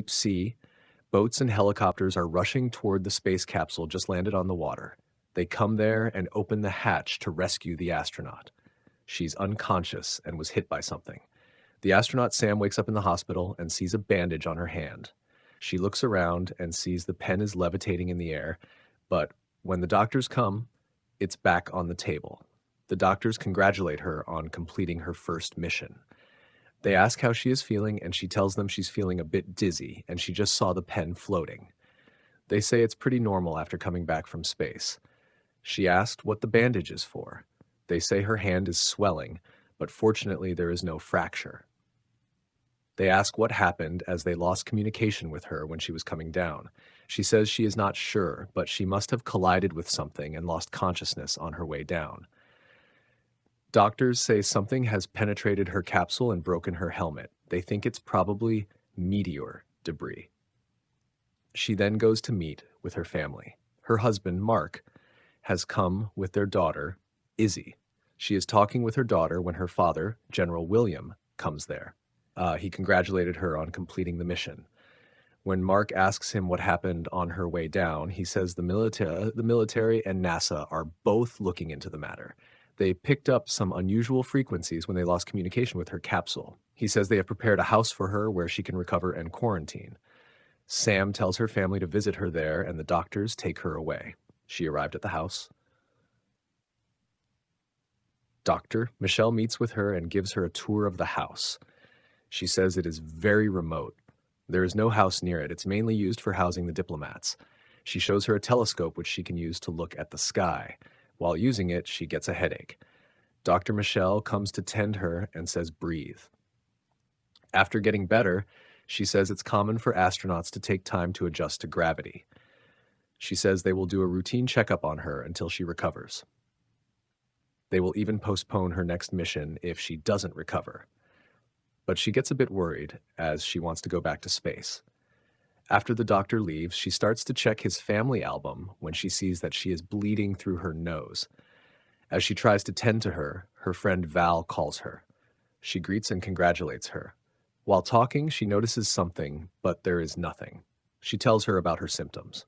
deep sea, boats and helicopters are rushing toward the space capsule just landed on the water. They come there and open the hatch to rescue the astronaut. She's unconscious and was hit by something. The astronaut Sam wakes up in the hospital and sees a bandage on her hand. She looks around and sees the pen is levitating in the air, but when the doctors come, it's back on the table. The doctors congratulate her on completing her first mission. They ask how she is feeling, and she tells them she's feeling a bit dizzy, and she just saw the pen floating. They say it's pretty normal after coming back from space. She asked what the bandage is for. They say her hand is swelling, but fortunately there is no fracture. They ask what happened as they lost communication with her when she was coming down. She says she is not sure, but she must have collided with something and lost consciousness on her way down. Doctors say something has penetrated her capsule and broken her helmet. They think it's probably meteor debris. She then goes to meet with her family. Her husband, Mark, has come with their daughter, Izzy. She is talking with her daughter when her father, General William, comes there. He congratulated her on completing the mission. When Mark asks him what happened on her way down, he says the military and NASA are both looking into the matter. They picked up some unusual frequencies when they lost communication with her capsule. He says they have prepared a house for her where she can recover and quarantine. Sam tells her family to visit her there, and the doctors take her away. She arrived at the house. Dr. Michelle meets with her and gives her a tour of the house. She says it is very remote. There is no house near it. It's mainly used for housing the diplomats. She shows her a telescope which she can use to look at the sky. While using it, she gets a headache. Dr. Michelle comes to tend her and says, breathe. After getting better, she says it's common for astronauts to take time to adjust to gravity. She says they will do a routine checkup on her until she recovers. They will even postpone her next mission if she doesn't recover. But she gets a bit worried as she wants to go back to space. After the doctor leaves, she starts to check his family album when she sees that she is bleeding through her nose. As she tries to tend to her, her friend Val calls her. She greets and congratulates her. While talking, she notices something, but there is nothing. She tells her about her symptoms.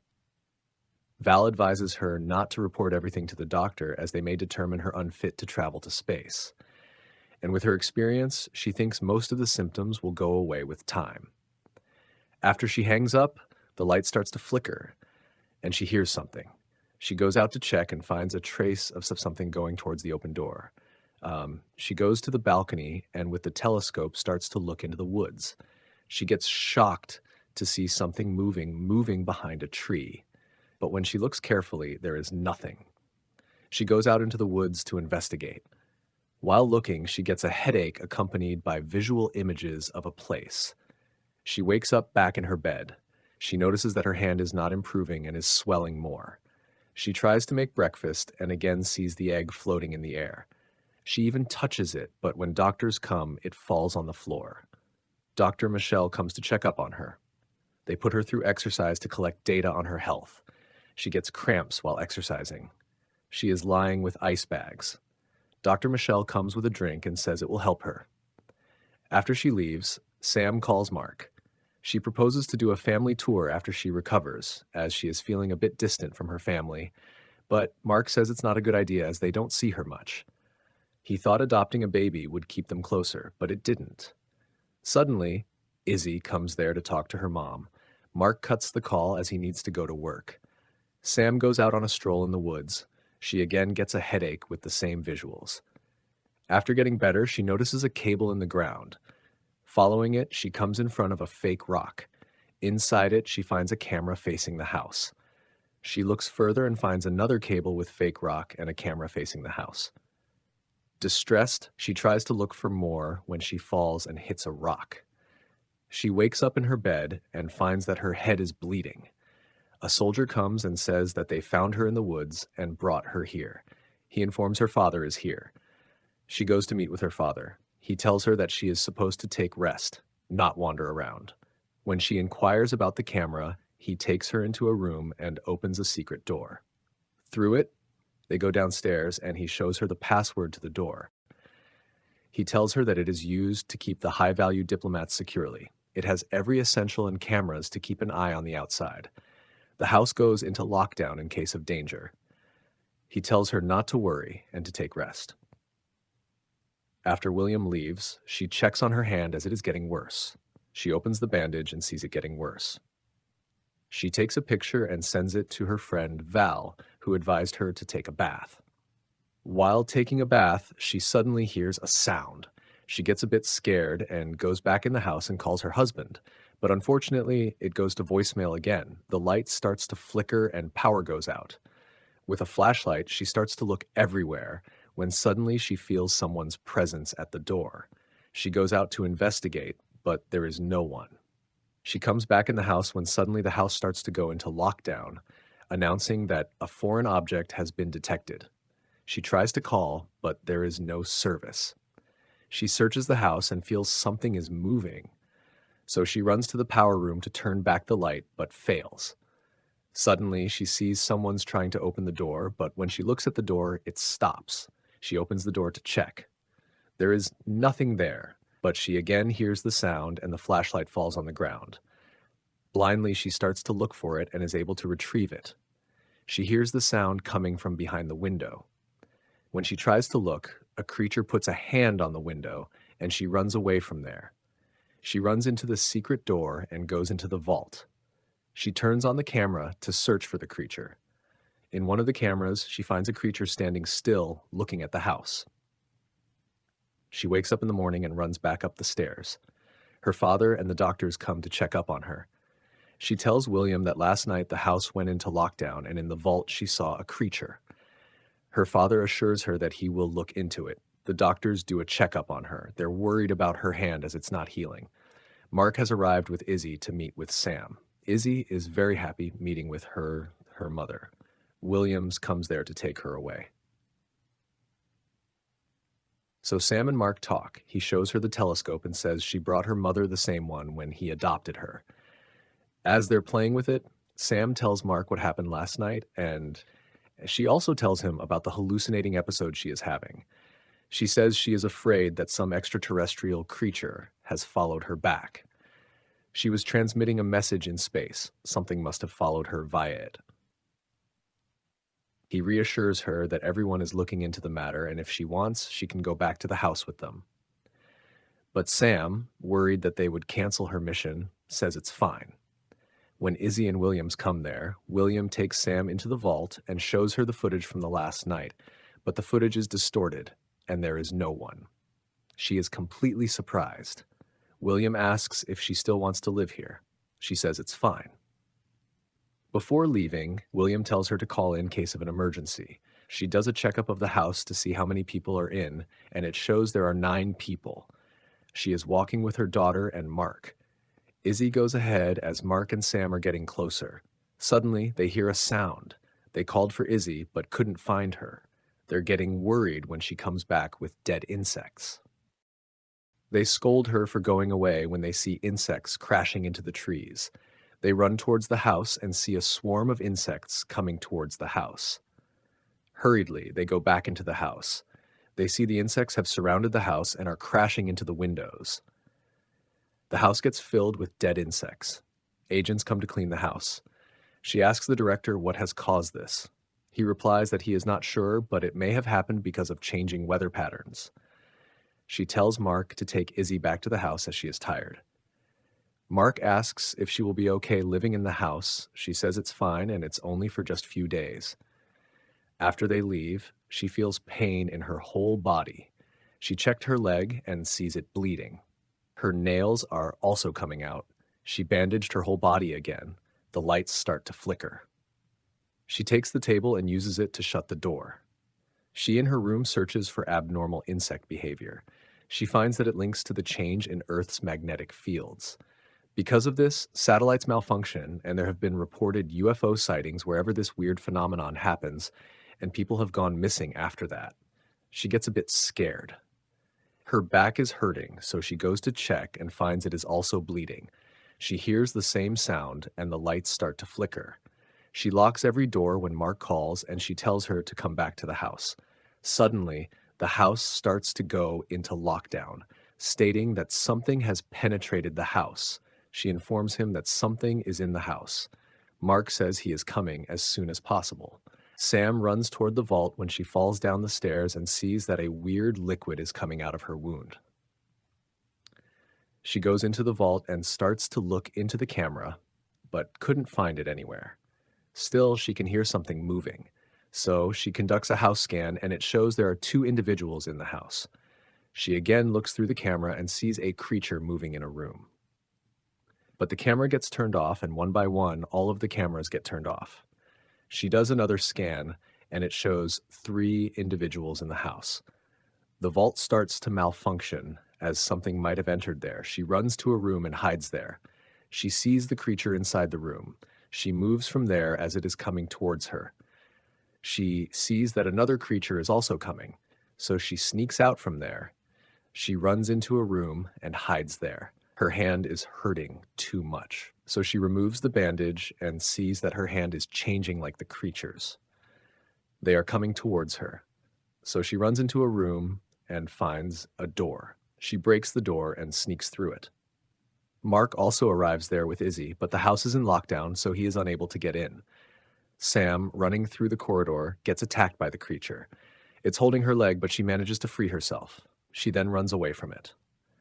Val advises her not to report everything to the doctor as they may determine her unfit to travel to space. And with her experience, she thinks most of the symptoms will go away with time. After she hangs up, the light starts to flicker, and she hears something. She goes out to check and finds a trace of something going towards the open door. She goes to the balcony and with the telescope starts to look into the woods. She gets shocked to see something moving behind a tree. But when she looks carefully, there is nothing. She goes out into the woods to investigate. While looking, she gets a headache accompanied by visual images of a place. She wakes up back in her bed. She notices that her hand is not improving and is swelling more. She tries to make breakfast and again sees the egg floating in the air. She even touches it, but when doctors come, it falls on the floor. Dr. Michelle comes to check up on her. They put her through exercise to collect data on her health. She gets cramps while exercising. She is lying with ice bags. Dr. Michelle comes with a drink and says it will help her. After she leaves, Sam calls Mark. She proposes to do a family tour after she recovers, as she is feeling a bit distant from her family, but Mark says it's not a good idea as they don't see her much. He thought adopting a baby would keep them closer, but it didn't. Suddenly, Izzy comes there to talk to her mom. Mark cuts the call as he needs to go to work. Sam goes out on a stroll in the woods. She again gets a headache with the same visuals. After getting better, she notices a cable in the ground. Following it, she comes in front of a fake rock. Inside it, she finds a camera facing the house. She looks further and finds another cable with fake rock and a camera facing the house. Distressed, she tries to look for more when she falls and hits a rock. She wakes up in her bed and finds that her head is bleeding. A soldier comes and says that they found her in the woods and brought her here. He informs her father is here. She goes to meet with her father. He tells her that she is supposed to take rest, not wander around. When she inquires about the camera, he takes her into a room and opens a secret door. Through it, they go downstairs and he shows her the password to the door. He tells her that it is used to keep the high-value diplomats securely. It has every essential and cameras to keep an eye on the outside. The house goes into lockdown in case of danger. He tells her not to worry and to take rest. After William leaves, she checks on her hand as it is getting worse. She opens the bandage and sees it getting worse. She takes a picture and sends it to her friend Val, who advised her to take a bath. While taking a bath, she suddenly hears a sound. She gets a bit scared and goes back in the house and calls her husband. But unfortunately, it goes to voicemail again. The light starts to flicker and power goes out. With a flashlight, she starts to look everywhere when suddenly she feels someone's presence at the door. She goes out to investigate, but there is no one. She comes back in the house when suddenly the house starts to go into lockdown, announcing that a foreign object has been detected. She tries to call, but there is no service. She searches the house and feels something is moving. So she runs to the power room to turn back the light, but fails. Suddenly, she sees someone's trying to open the door, but when she looks at the door, it stops. She opens the door to check. There is nothing there, but she again hears the sound and the flashlight falls on the ground. Blindly, she starts to look for it and is able to retrieve it. She hears the sound coming from behind the window. When she tries to look, a creature puts a hand on the window and she runs away from there. She runs into the secret door and goes into the vault. She turns on the camera to search for the creature. In one of the cameras, she finds a creature standing still, looking at the house. She wakes up in the morning and runs back up the stairs. Her father and the doctors come to check up on her. She tells William that last night the house went into lockdown and in the vault she saw a creature. Her father assures her that he will look into it. The doctors do a checkup on her. They're worried about her hand as it's not healing. Mark has arrived with Izzy to meet with Sam. Izzy is very happy meeting with her mother. Williams comes there to take her away. So Sam and Mark talk. He shows her the telescope and says she brought her mother the same one when he adopted her. As they're playing with it, Sam tells Mark what happened last night, and she also tells him about the hallucinating episode she is having. She says she is afraid that some extraterrestrial creature has followed her back. She was transmitting a message in space. Something must have followed her via it. He reassures her that everyone is looking into the matter, and if she wants, she can go back to the house with them. But Sam, worried that they would cancel her mission, says it's fine. When Izzy and Williams come there, William takes Sam into the vault and shows her the footage from the last night, but the footage is distorted, and there is no one. She is completely surprised. William asks if she still wants to live here. She says it's fine. Before leaving, William tells her to call in case of an emergency. She does a checkup of the house to see how many people are in, and it shows there are 9 people. She is walking with her daughter and Mark. Izzy goes ahead as Mark and Sam are getting closer. Suddenly, they hear a sound. They called for Izzy, but couldn't find her. They're getting worried when she comes back with dead insects. They scold her for going away when they see insects crashing into the trees. They run towards the house and see a swarm of insects coming towards the house. Hurriedly, they go back into the house. They see the insects have surrounded the house and are crashing into the windows. The house gets filled with dead insects. Agents come to clean the house. She asks the director what has caused this. He replies that he is not sure, but it may have happened because of changing weather patterns. She tells Mark to take Izzy back to the house as she is tired. Mark asks if she will be okay living in the house. She says it's fine and it's only for just a few days. After they leave, she feels pain in her whole body. She checked her leg and sees it bleeding. Her nails are also coming out. She bandaged her whole body again. The lights start to flicker. She takes the table and uses it to shut the door. She in her room searches for abnormal insect behavior. She finds that it links to the change in Earth's magnetic fields. Because of this, satellites malfunction, and there have been reported UFO sightings wherever this weird phenomenon happens, and people have gone missing after that. She gets a bit scared. Her back is hurting, so she goes to check and finds it is also bleeding. She hears the same sound, and the lights start to flicker. She locks every door when Mark calls, and she tells her to come back to the house. Suddenly, the house starts to go into lockdown, stating that something has penetrated the house. She informs him that something is in the house. Mark says he is coming as soon as possible. Sam runs toward the vault when she falls down the stairs and sees that a weird liquid is coming out of her wound. She goes into the vault and starts to look into the camera, but couldn't find it anywhere. Still, she can hear something moving. So she conducts a house scan and it shows there are two individuals in the house. She again looks through the camera and sees a creature moving in a room. But the camera gets turned off, and one by one, all of the cameras get turned off. She does another scan, and it shows 3 individuals in the house. The vault starts to malfunction, as something might have entered there. She runs to a room and hides there. She sees the creature inside the room. She moves from there as it is coming towards her. She sees that another creature is also coming, so she sneaks out from there. She runs into a room and hides there. Her hand is hurting too much. So she removes the bandage and sees that her hand is changing like the creature's. They are coming towards her. So she runs into a room and finds a door. She breaks the door and sneaks through it. Mark also arrives there with Izzy, but the house is in lockdown, so he is unable to get in. Sam, running through the corridor, gets attacked by the creature. It's holding her leg, but she manages to free herself. She then runs away from it.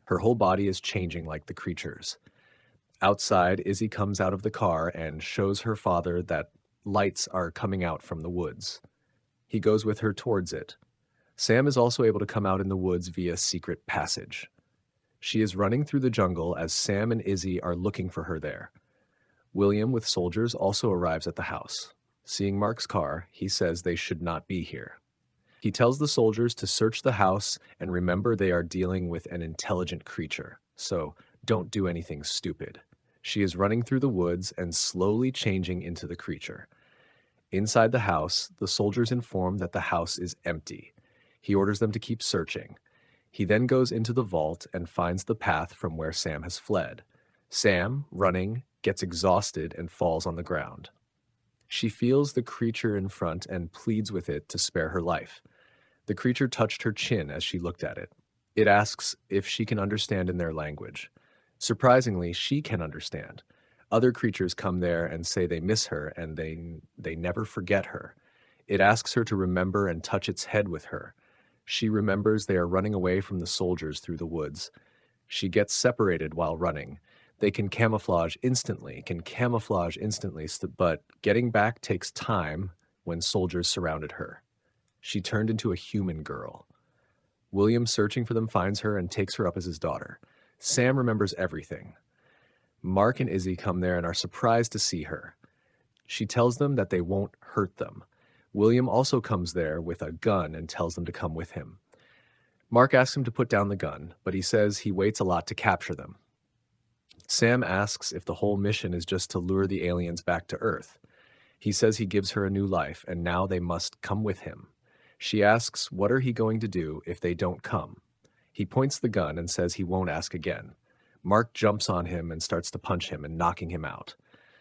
Her whole body is changing like the creature's. Outside, Izzy comes out of the car and shows her father that lights are coming out from the woods. He goes with her towards it. Sam is also able to come out in the woods via secret passage. She is running through the jungle as Sam and Izzy are looking for her there. William, with soldiers, also arrives at the house. Seeing Mark's car, he says they should not be here. He tells the soldiers to search the house and remember they are dealing with an intelligent creature, so don't do anything stupid. She is running through the woods and slowly changing into the creature. Inside the house, the soldiers inform that the house is empty. He orders them to keep searching. He then goes into the vault and finds the path from where Sam has fled. Sam, running, gets exhausted and falls on the ground. She feels the creature in front and pleads with it to spare her life. The creature touched her chin as she looked at it. It asks if she can understand in their language. Surprisingly, she can understand. Other creatures come there and say they miss her and they never forget her. It asks her to remember and touch its head with her. She remembers they are running away from the soldiers through the woods. She gets separated while running. They can camouflage instantly, but getting back takes time when soldiers surrounded her. She turned into a human girl. William, searching for them, finds her and takes her up as his daughter. Sam remembers everything. Mark and Izzy come there and are surprised to see her. She tells them that they won't hurt them. William also comes there with a gun and tells them to come with him. Mark asks him to put down the gun, but he says he waits a lot to capture them. Sam asks if the whole mission is just to lure the aliens back to Earth. He says he gives her a new life, and now they must come with him. She asks what are he going to do if they don't come. He points the gun and says he won't ask again. Mark jumps on him and starts to punch him and knocking him out.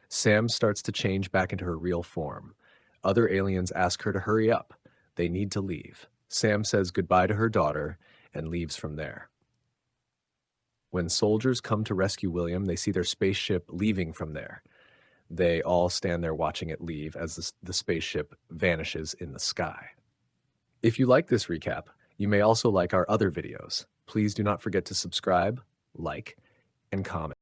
Sam starts to change back into her real form. Other aliens ask her to hurry up. They need to leave. Sam says goodbye to her daughter and leaves from there. When soldiers come to rescue William, they see their spaceship leaving from there. They all stand there watching it leave as the spaceship vanishes in the sky. If you like this recap, you may also like our other videos. Please do not forget to subscribe, like, and comment.